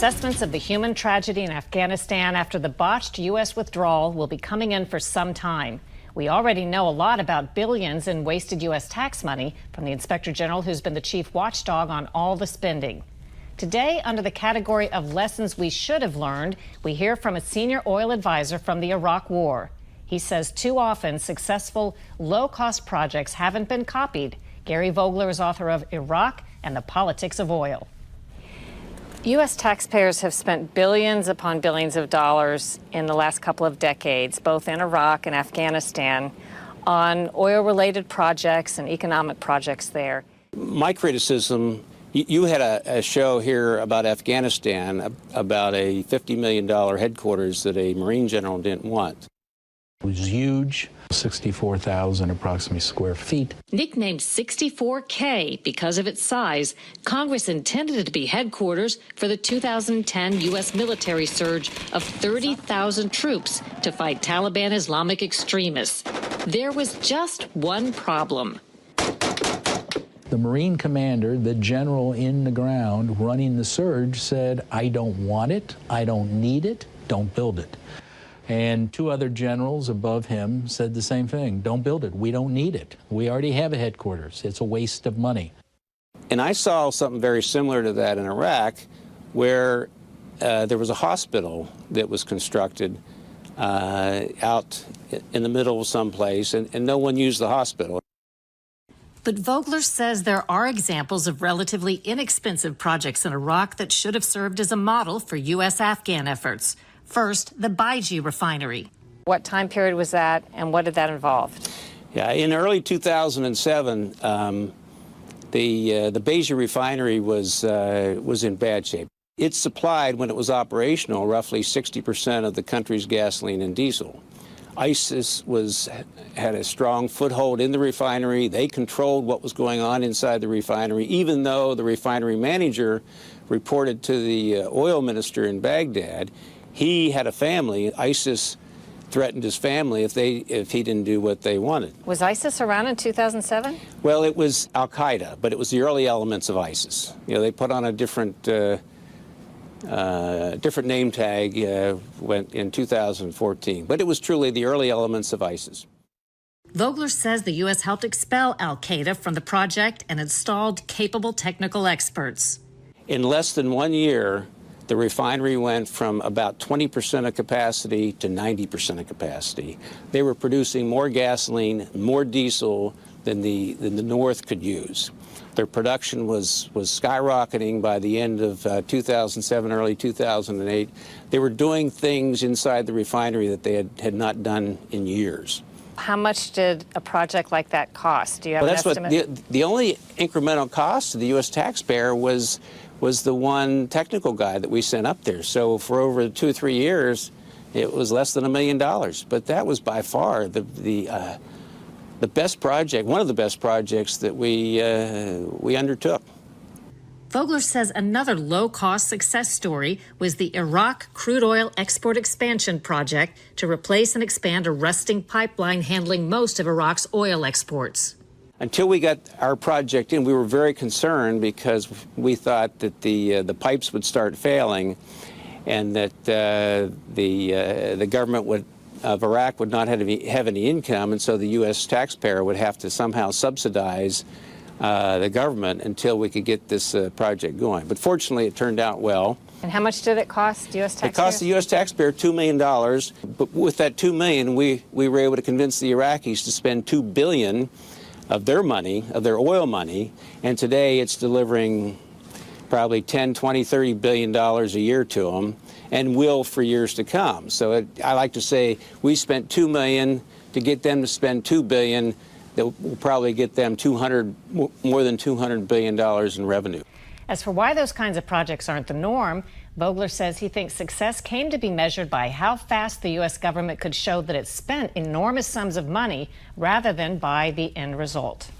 Assessments of the human tragedy in Afghanistan after the botched U.S. withdrawal will be coming in for some time. We already know a lot about billions in wasted U.S. tax money from the Inspector General, who's been the chief watchdog on all the spending. Today, under the category of lessons we should have learned, we hear from a senior oil advisor from the Iraq War. He says too often successful, low-cost projects haven't been copied. Gary Vogler is author of Iraq and the Politics of Oil. U.S. taxpayers have spent billions upon billions of dollars in the last couple of decades, both in Iraq and Afghanistan, on oil-related projects and economic projects there. My criticism, you had a show here about Afghanistan, about a $50 million headquarters that a Marine general didn't want. It was huge, 64,000 approximately square feet. Nicknamed 64K because of its size, Congress intended it to be headquarters for the 2010 U.S. military surge of 30,000 troops to fight Taliban Islamic extremists. There was just one problem. The Marine commander, the general in the ground running the surge, said, "I don't want it, I don't need it, don't build it." And two other generals above him said the same thing. Don't build it. We don't need it. We already have a headquarters. It's a waste of money. And I saw something very similar to that in Iraq, where there was a hospital that was constructed out in the middle of someplace, and no one used the hospital. But Vogler says there are examples of relatively inexpensive projects in Iraq that should have served as a model for U.S. Afghan efforts. First, the Botched refinery. What time period was that, and what did that involve? Yeah, in early 2007, the Botched refinery was in bad shape. It supplied, when it was operational, roughly 60% of the country's gasoline and diesel. ISIS had a strong foothold in the refinery. They controlled what was going on inside the refinery, even though the refinery manager reported to the oil minister in Baghdad. He had a family. ISIS threatened his family if he didn't do what they wanted. Was ISIS around in 2007? Well, it was Al-Qaeda, but it was the early elements of ISIS. You know, they put on a different name tag went in 2014, but it was truly the early elements of ISIS. Vogler says the U.S. helped expel al-Qaeda from the project and installed capable technical experts. In less than 1 year, the refinery went from about 20% of capacity to 90% of capacity. They were producing more gasoline, more diesel than the North could use. Their production was skyrocketing by the end of 2007, early 2008. They were doing things inside the refinery that they had not done in years. How much did a project like that cost? Do you have an estimate? The only incremental cost to the U.S. taxpayer was the one technical guy that we sent up there. So for over 2 or 3 years, it was less than $1 million. But that was by far the best project, one of the best projects that we undertook. Vogler says another low-cost success story was the Iraq crude oil export expansion project to replace and expand a rusting pipeline handling most of Iraq's oil exports. Until we got our project in, we were very concerned because we thought that the pipes would start failing and that the government of Iraq would not have any income, and so the U.S. taxpayer would have to somehow subsidize the government until we could get this project going. But fortunately, it turned out well. And how much did it cost U.S. taxpayers? It cost the U.S. taxpayer $2 million, but with that $2 million, we were able to convince the Iraqis to spend $2 billion of their money, of their oil money, and today it's delivering probably $10, $20, $30 billion a year to them, and will for years to come. So I like to say we spent $2 million to get them to spend $2 billion. That will probably get them more than $200 billion in revenue. As for why those kinds of projects aren't the norm, Vogler says he thinks success came to be measured by how fast the U.S. government could show that it spent enormous sums of money rather than by the end result.